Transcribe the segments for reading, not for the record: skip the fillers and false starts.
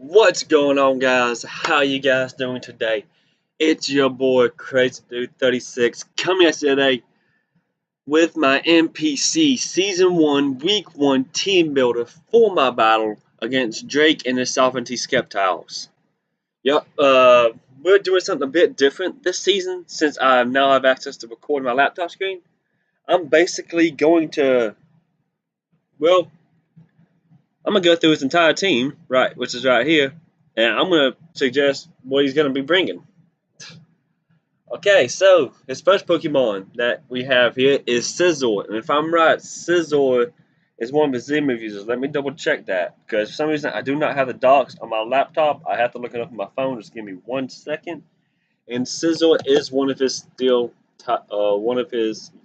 What's going on, guys? How you guys doing today? It's your boy Crazy Dude 36 coming at you today with my NPC Season 1 Week 1 team builder for my battle against Drake and his Soverignty Sceptiles. Yep, we're doing something a bit different this season since I now have access to record my laptop screen. I'm basically going to, well, I'm going to go through his entire team, right, which is right here, and I'm going to suggest what he's going to be bringing. Okay, so his first Pokemon that we have here is Scizor, and if I'm right, Scizor is one of his Z move users. Let me double check that, because for some reason I do not have the docs on my laptop. I have to look it up on my phone. Just give me 1 second. And Scizor is one of his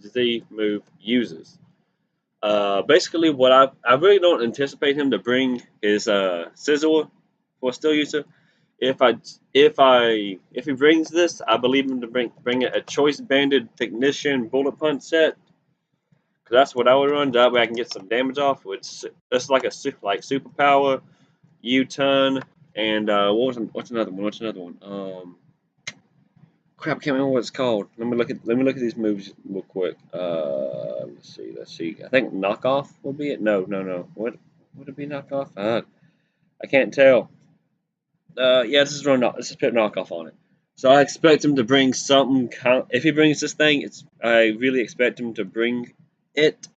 Z move users. Basically, what I really don't anticipate him to bring is Scizor for a Steel user. If he brings this, I believe him to bring a choice banded technician bullet punch set. Cause that's what I would run. That way I can get some damage off. That's like a superpower, U-turn, and what's another one? Crap, I can't remember what it's called. Let me look at these moves real quick. Let's see. I think knockoff would be it. No. What would it be knockoff? I can't tell. Yeah, this is put knockoff on it. So I expect him to bring something. If he brings this thing, I really expect him to bring it.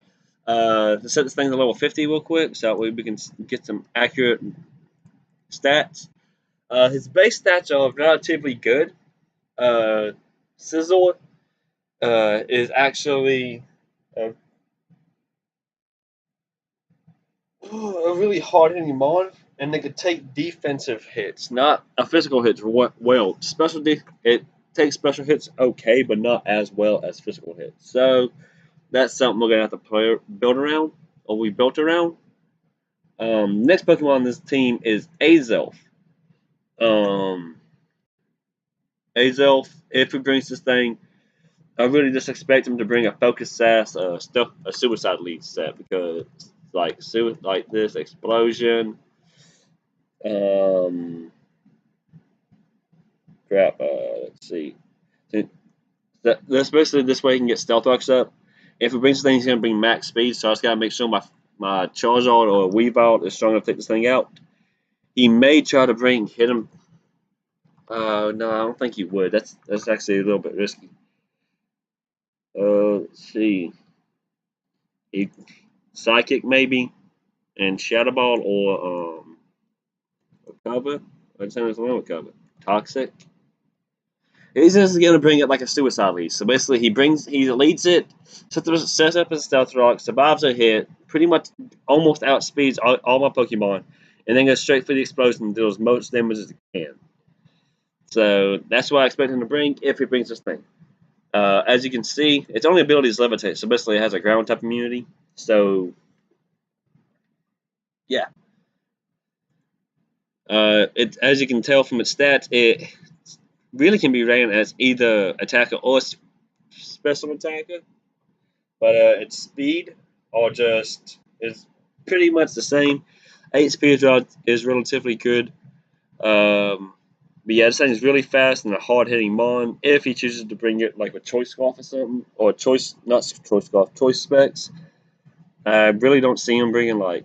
To set this thing to level 50 real quick, so that way we can get some accurate stats. His base stats are relatively good. Scizor is actually a really hard hitting mon, and they could take defensive hits, not a physical hits. Well, it takes special hits okay, but not as well as physical hits. So that's something we're gonna have to build around, or we built around. Next Pokemon on this team is Azelf. Azelf, if he brings this thing, I really just expect him to bring a Focus Sass, a Suicide Lead set, because like this explosion. Let's see. That's basically this way he can get Stealth Rocks up. If he brings this thing, he's gonna bring max speed, so I just gotta make sure my Charizard or Weavile is strong enough to take this thing out. He may try to hit him. No, I don't think he would. That's actually a little bit risky. Let's see. Psychic maybe, and Shadow Ball or Cover. I'd say there's one with Cover. Toxic. He's just gonna bring it like a Suicide Lead. So basically, he leads it, sets up his Stealth Rock, survives a hit, pretty much almost outspeeds all my Pokemon, and then goes straight for the explosion and deals most damage as he can. So that's what I expect him to bring if he brings this thing. As you can see, its only ability is Levitate, so basically it has a ground type immunity. So yeah. As you can tell from its stats, it really can be ran as either attacker or special attacker, but its speed is pretty much the same. 8 speed is relatively good. But yeah, this thing is really fast and a hard hitting mon. If he chooses to bring it like a choice scarf or something, or choice specs, I really don't see him bringing like.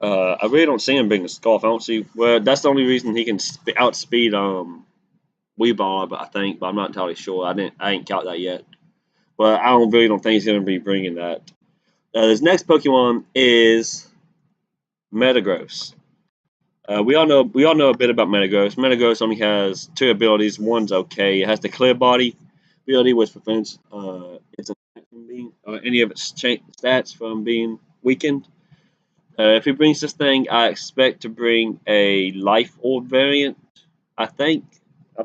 I really don't see him bringing a scarf. I don't see. Well, that's the only reason he can outspeed Weavile, but I'm not entirely sure. I ain't count that yet. But I really don't think he's gonna be bringing that. His next Pokemon is Metagross. We all know a bit about Metagross. Metagross only has 2 abilities. One's okay. It has the Clear Body ability, which prevents its attack from being any of its stats from being weakened. If he brings this thing, I expect to bring a Life Orb variant. I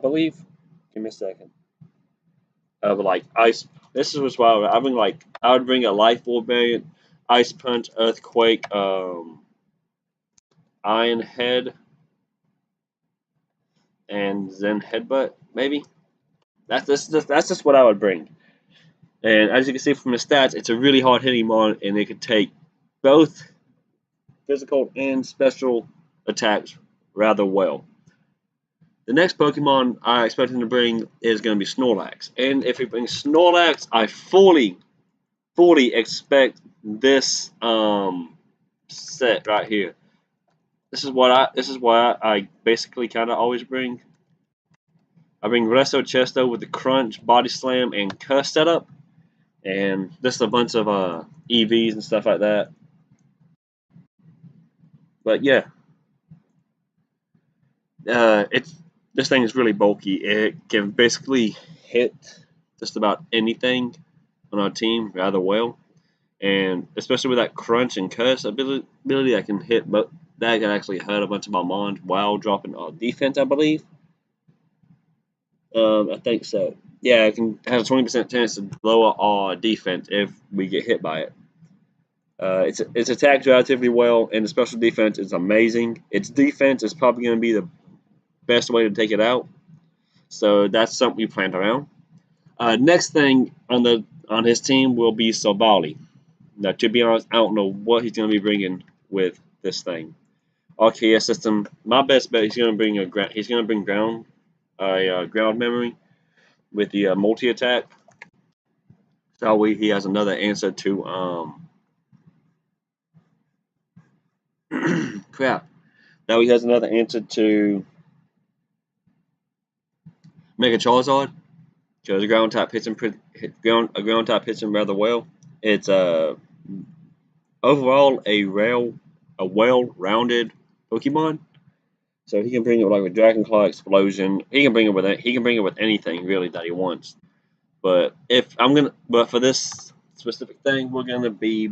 believe. Give me a second. Of like ice. This is what's wild. I would bring a Life Orb variant, Ice Punch, Earthquake, Iron Head, and Zen Headbutt, maybe. That's just what I would bring. And as you can see from the stats, it's a really hard hitting mon, and it could take both physical and special attacks rather well. The next Pokemon I expect him to bring is going to be Snorlax. And if he brings Snorlax, I fully expect this set right here. This is what I basically kind of always bring. I bring Resto Chesto with the Crunch, Body Slam, and Cuss setup. And just a bunch of EVs and stuff like that. But yeah, this thing is really bulky. It can basically hit just about anything on our team rather well, and especially with that Crunch and Cuss ability, that can hit, but that can actually hurt a bunch of our Mons while dropping our defense, I believe. I think so. Yeah, it can have a 20% chance to lower our defense if we get hit by it. It's attacked relatively well, and the special defense is amazing. Its defense is probably going to be the best way to take it out. So that's something we planned around. Next thing on his team will be Soverignty. Now, to be honest, I don't know what he's going to be bringing with this thing. RKS system. My best bet he's going to bring ground memory with the multi attack. So he has another answer to crap. Now he has another answer to Mega Charizard. Because a ground type hits him rather well. It's overall a well-rounded Pokemon. So he can bring it with Dragon Claw Explosion. He can bring it with anything really that he wants. But for this specific thing, we're gonna be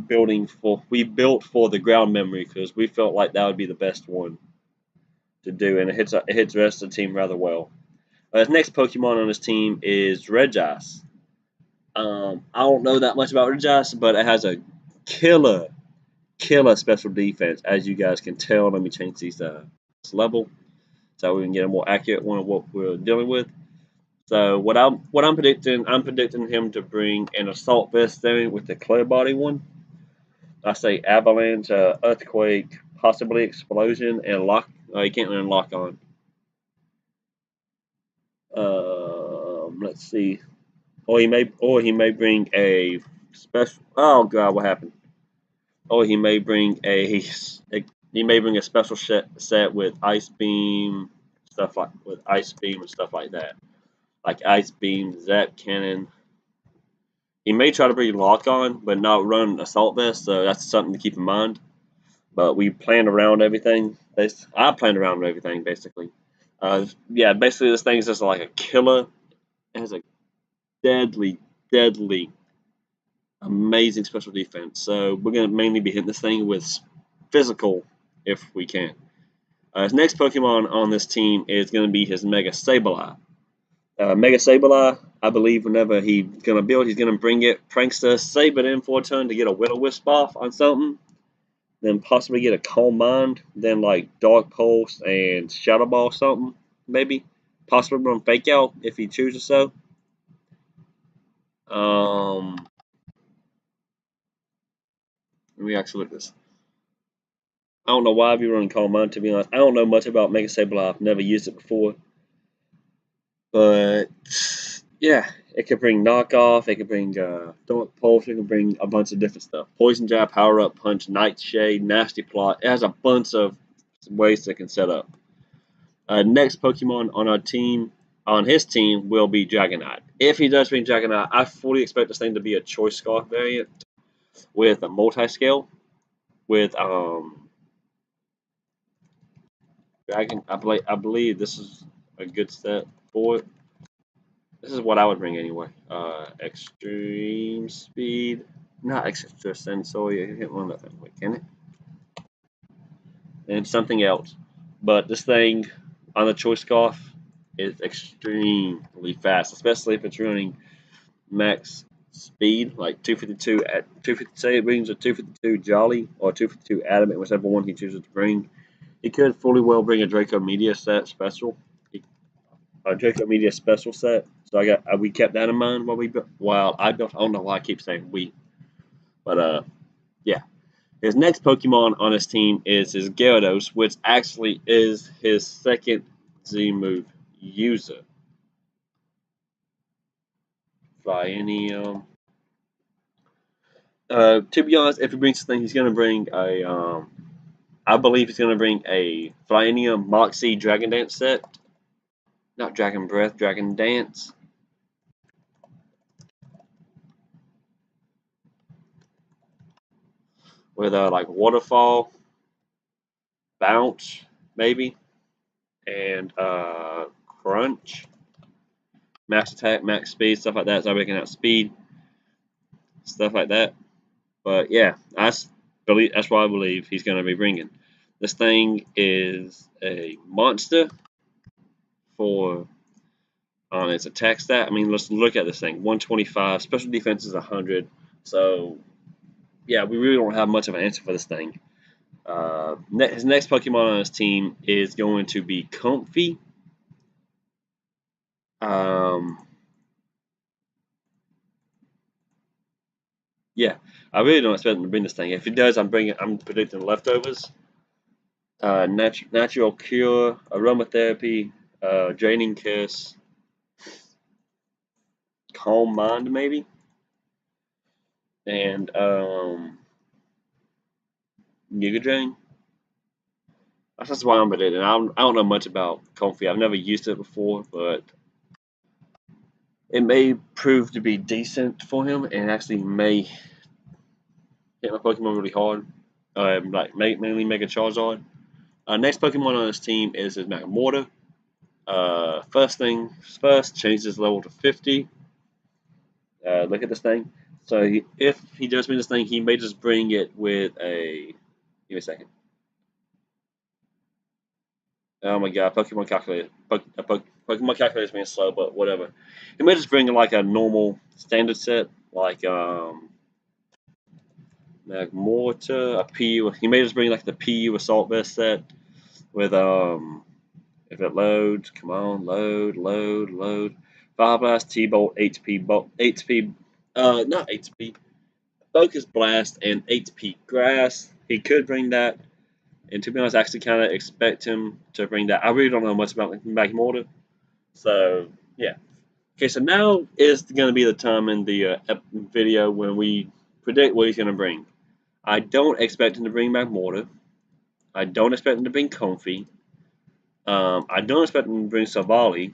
we built for the ground memory because we felt like that would be the best one to do, and it hits the rest of the team rather well. His next Pokemon on his team is Regice. I don't know that much about Regice, but it has a killer special defense, as you guys can tell. Let me change these level so we can get a more accurate one of what we're dealing with. So what I'm predicting him to bring an Assault Vest variant with the Clear Body one. I say Avalanche, Earthquake, possibly Explosion, and Lock. You can't learn Lock on. Let's see. Or he may bring a special. Oh God, what happened? Or he may bring a special set with Ice Beam and stuff like that, like Ice Beam, Zap Cannon. He may try to bring Lock on, but not run Assault Vest, so that's something to keep in mind. But we planned around everything. I planned around everything basically. Yeah, basically this thing is just like a killer. It has a deadly, amazing special defense. So we're going to mainly be hitting this thing with physical if we can. His next Pokemon on this team is going to be his Mega Sableye. Mega Sableye, I believe whenever he's going to build, he's going to bring it, Prankster, save it in for a turn to get a Will-O-Wisp off on something, then possibly get a Calm Mind, then like Dark Pulse and Shadow Ball something, maybe. Possibly run Fake Out if he chooses so. Let me actually look at this. I don't know why I'd be running Calm Mind, to be honest. I don't know much about Mega Sableye. I've never used it before. But, yeah, it could bring Knockoff, it could bring Dark Pulse, it could bring a bunch of different stuff. Poison Jab, Power Up, Punch, Nightshade, Nasty Plot. It has a bunch of ways it can set up. Next Pokemon on his team, will be Dragonite. If he does bring Dragonite, I fully expect this thing to be a Choice Scarf variant with a multi-scale. With Dragon, I believe this is a good set for it. This is what I would bring anyway. Extreme Speed, not Extra Sensory. I can't remember that. Wait, can it? And something else. But this thing on the Choice Scarf is extremely fast, especially if it's running max speed, like 252 at 250. Say it brings a 252 Jolly or 252 Adamant, whichever one he chooses to bring. He could fully well bring a Draco Media set special, a Draco Media special set. So we kept that in mind while I built. I don't know why I keep saying we, but yeah. His next Pokemon on his team is his Gyarados, which actually is his second Z move user. Flyinium. To be honest, if he brings this thing, he's gonna bring a I believe he's gonna bring a Flyinium Moxie Dragon Dance set. Not Dragon Breath, Dragon Dance. With like Waterfall, Bounce, maybe, and Crunch, Max Attack, Max Speed, stuff like that. So I'm making out speed, stuff like that. But yeah, that's what I believe he's going to be bringing. This thing is a monster for on its attack stat. I mean, let's look at this thing. 125, special defense is 100. So yeah, we really don't have much of an answer for this thing. His next Pokemon on his team is going to be Comfy. Yeah, I really don't expect him to bring this thing. If he does, I'm predicting leftovers. Natural Cure, Aromatherapy, Draining Kiss, Calm Mind maybe, and Giga Drain. That's why I'm predicting. I don't know much about Comfy. I've never used it before, but it may prove to be decent for him, and actually may hit my Pokemon really hard. Like mainly Mega Charizard. Next Pokemon on his team is his Magmortar. First things first, change his level to 50. Look at this thing. So if he does bring this thing, he may just bring it with a. Give me a second. Oh my god, Pokemon Calculator. Pokemon Calculator is being slow, but whatever. He may just bring like a normal standard set, like Magmortar, a PU. He may just bring like the PU Assault Vest set with if it loads, come on, load. Fire Blast, T-Bolt, HP, not HP, Focus Blast, and HP Grass. He could bring that, and to be honest, I actually kind of expect him to bring that. I really don't know much about Magmortar, so yeah. Okay, so now is going to be the time in the video when we predict what he's going to bring. I don't expect him to bring Magmortar. I don't expect him to bring Comfy. I don't expect him to bring Savali.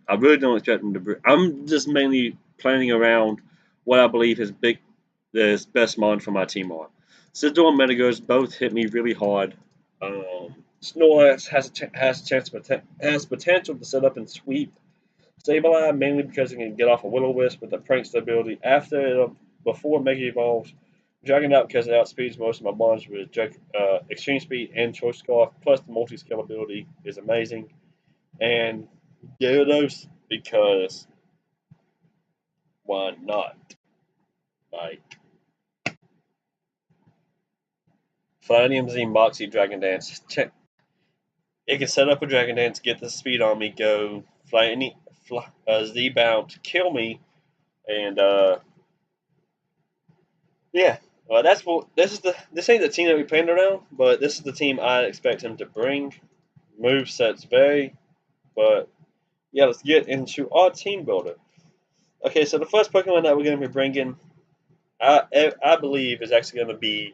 I really don't expect him to bring. I'm just mainly planning around what I believe his best mod for my team are. Sidor and Metagross both hit me really hard. Snorlax has potential to set up and sweep Sableye, mainly because it can get off a Will-O-Wisp with a Prankster ability before Mega Evolves. Dragonite because it outspeeds most of my monsters with Extreme Speed and Choice Scarf, plus the multi-skill ability is amazing. And Gyarados because why not? Like Flyinium Z Moxie Dragon Dance. Check. It can set up a Dragon Dance, get the speed on me, go Z bounce, kill me, and yeah. Well, this ain't the team that we planned around, but this is the team I expect him to bring. Move sets vary, but yeah, let's get into our team builder. Okay, so the first Pokemon that we're going to be bringing, I believe, is actually going to be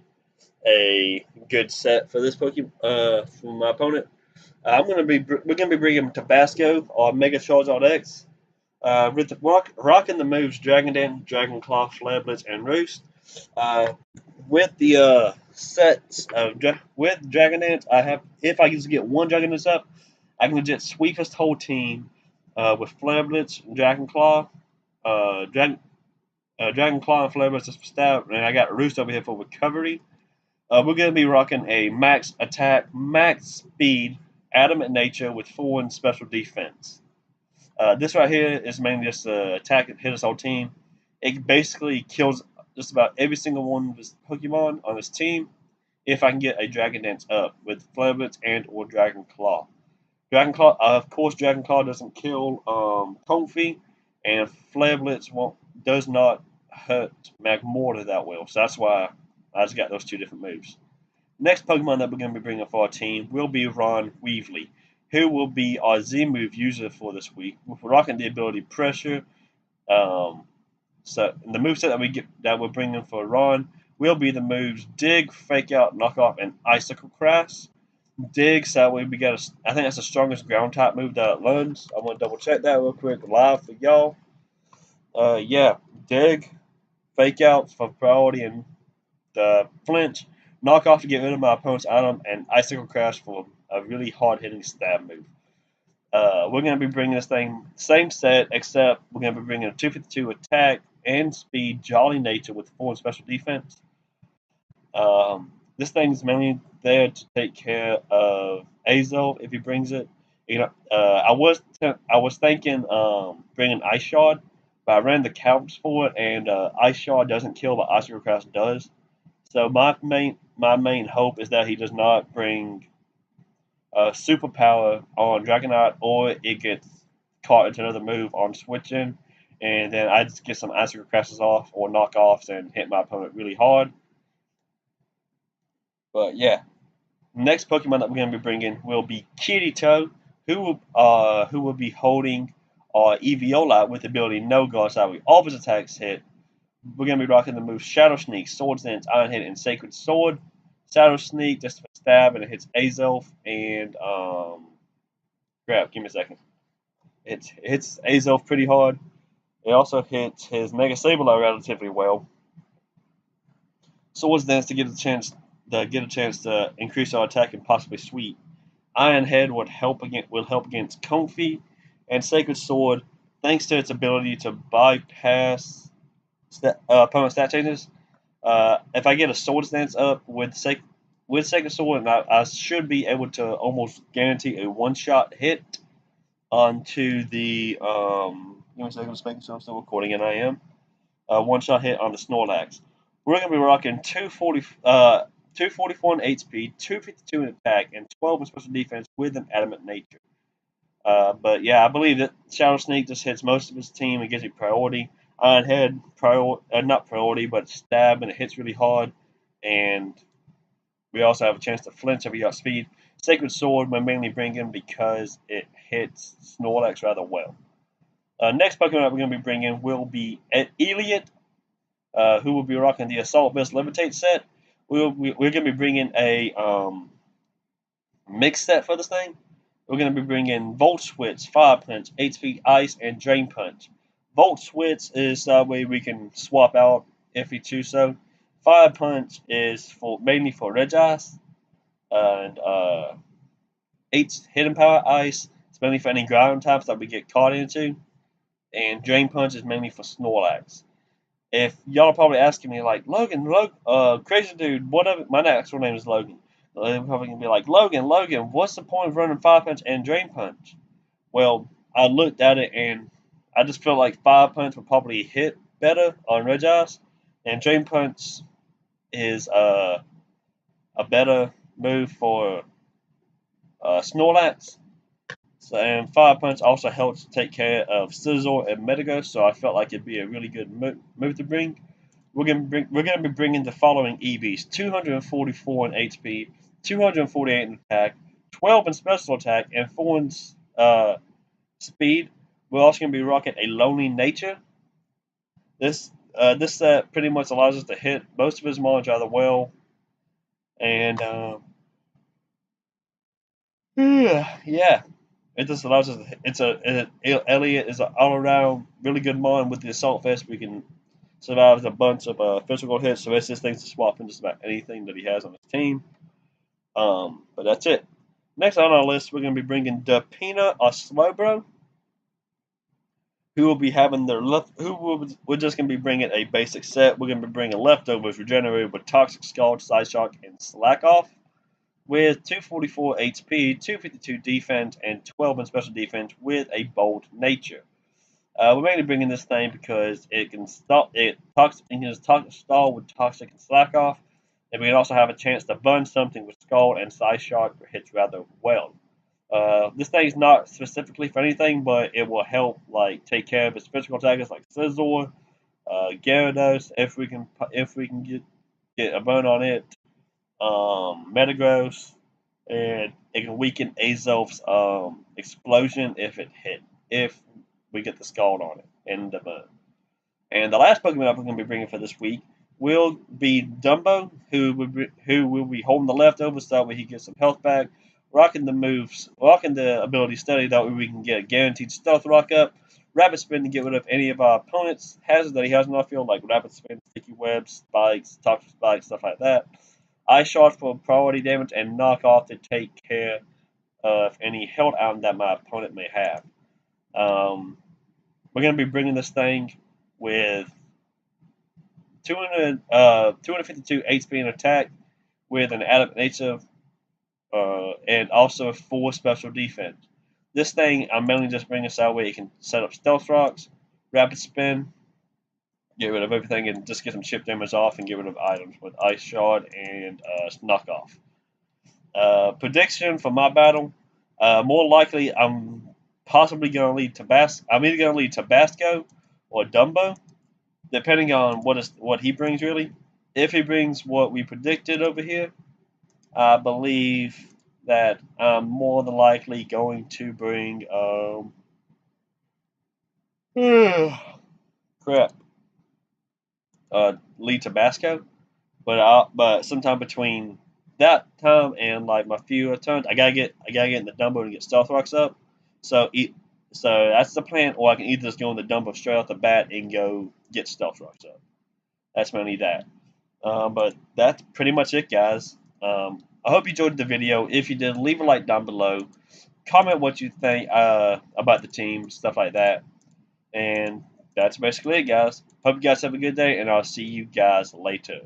a good set for this Pokemon for my opponent. We're going to be bringing Tabasco or Mega Charizard X. Rocking the moves Dragon Dance, Dragon Claw, Flare Blitz, and Roost. With the sets of with Dragon Dance, if I just get one Dragon Dance up, I can legit sweep this whole team with Flare Blitz, Dragon Claw, Dragon Claw, and Flare Blitz for stab, and I got Roost over here for recovery. We're going to be rocking a max attack, max speed, adamant nature with 4 and special defense. This right here is mainly just attack and hit his whole team. It basically kills just about every single one of his Pokemon on his team if I can get a Dragon Dance up with Flare Blitz and or Dragon Claw. Of course, Dragon Claw doesn't kill Comfy, and Flare Blitz does not hurt Magmortar that well. So that's why I just got those two different moves. Next Pokemon that we're going to be bringing for our team will be Ron Weasley, who will be our Z move user for this week. With rocking the ability Pressure. So the moveset that we're bringing for Ron will be the moves Dig, Fake Out, Knock Off, and Icicle Crash. Dig, so we got I think that's the strongest ground type move that it learns. I want to double check that real quick live for y'all. Yeah, Dig, Fake Out for priority and Flinch, Knock Off to get rid of my opponent's item, and Icicle Crash for a really hard hitting stab move. We're going to be bringing this thing same set, except we're going to be bringing a 252 attack and speed Jolly Nature with 4 in special defense. This thing's mainly there to take care of Azel if he brings it. I was thinking bringing Ice Shard, but I ran the counts for it, and Ice Shard doesn't kill, but Icicle Crash does. So my main hope is that he does not bring superpower on Dragonite, or it gets caught into another move on switching, and then I just get some Icicle Crashes off or knockoffs and hit my opponent really hard. But yeah, next Pokemon that we're going to be bringing will be Kirito, who will be holding Eviolite with the ability No Guard, so all of his attacks hit. We're going to be rocking the moves Shadow Sneak, Swords Dance, Iron Hit, and Sacred Sword. Shadow Sneak just for stab, and it hits Azelf and give me a second. It hits Azelf pretty hard. It also hits his Mega Sableye relatively well. Swords Dance to get a chance to increase our attack and possibly sweep. Iron Head will help against Comfy, and Sacred Sword, thanks to its ability to bypass opponent stat changes. If I get a Swords Dance up with Sacred Sword, I should be able to almost guarantee a one-shot hit onto the. Give me a second to speak, so I'm still recording, and I am. One-shot hit on the Snorlax. We're going to be rocking 244 in HP, 252 in attack, and 12 in special defense with an adamant nature. But yeah, I believe that Shadow Sneak just hits most of his team and gives you priority. Iron Head, not priority, but stab, and it hits really hard. And we also have a chance to flinch if we got speed. Sacred Sword, we're mainly bringing because it hits Snorlax rather well. Next Pokemon that we're going to be bringing will be Elliot, who will be rocking the Assault Vest Levitate set. We're going to be bringing a mix set for this thing. We're going to be bringing Volt Switch, Fire Punch, HP Ice, and Drain Punch. Volt Switch is that way we can swap out if we choose so. Fire Punch is mainly for Regice, and Hidden Power Ice is mainly for any ground types that we get caught into, and Drain Punch is mainly for Snorlax. If y'all are probably asking me like, Logan, crazy dude, my actual name is Logan. They're probably gonna be like, Logan, what's the point of running Fire Punch and Drain Punch? Well, I looked at it and I just felt like Fire Punch would probably hit better on Regice, and Drain Punch is a better move for Snorlax. So, and Fire Punch also helps take care of Scizor and Metagross, so I felt like it'd be a really good move to bring. We're gonna be bringing the following EVs: 244 in HP, 248 in attack, 12 in special attack, and 4 in speed. We're also gonna be rocking a Lonely Nature. This set pretty much allows us to hit most of his mons rather well, and yeah. It just allows us. Elliot is an all-around really good mon with the Assault Vest. We can survive a bunch of physical hits, so it's just things to swap in just about anything that he has on his team. But that's it. Next on our list, we're going to be bringing Depina or Slowbro, who will be having we're just going to be bringing a basic set. We're going to be bringing Leftovers, Regenerated with Toxic Scald, Side Shock, and Slack Off, with 244 HP, 252 defense, and 12 in special defense with a bold nature. We're mainly bringing this thing because it can stall with Toxic and Slack Off, and we can also have a chance to burn something with Scald and Side Shock that hits rather well. This thing's not specifically for anything, but it will help take care of its physical attackers like Scizor, Gyarados, if we can get a burn on it, Metagross, and it can weaken Azov's explosion if we get the Scald on it and the burn. And the last Pokemon I'm going to be bringing for this week will be Dumbo, who will be holding the leftovers so that way he gets some health back, rocking the ability Study, that way we can get a guaranteed Stealth Rock up, Rapid Spin to get rid of any of our opponents' hazards that he has in our field, like Rapid Spin, Sticky Webs, Spikes, Toxic Spikes, stuff like that. Ice Shot for priority damage, and Knock Off to take care of any health item that my opponent may have. We're going to be bringing this thing with 252 HP in attack, with an adaptive and also 4 special defense. This thing, I'm mainly just bringing this out where you can set up Stealth Rocks, Rapid Spin, get rid of everything, and just get some chip damage off and get rid of items with Ice Shard and Knockoff. Prediction for my battle, more likely I'm possibly going to lead Tabasco. I'm either going to lead Tabasco or Dumbo, depending on what he brings, really. If he brings what we predicted over here, I believe that I'm more than likely going to bring lead Tabasco. But sometime between that time and like my few turns, I gotta get in the Dumbo and get Stealth Rocks up. So that's the plan, or I can either just go in the Dumbo straight off the bat and go get Stealth Rocks up. That's mainly that. But that's pretty much it, guys. I hope you enjoyed the video. If you did, leave a like down below. Comment what you think about the team, stuff like that. And that's basically it, guys. Hope you guys have a good day, and I'll see you guys later.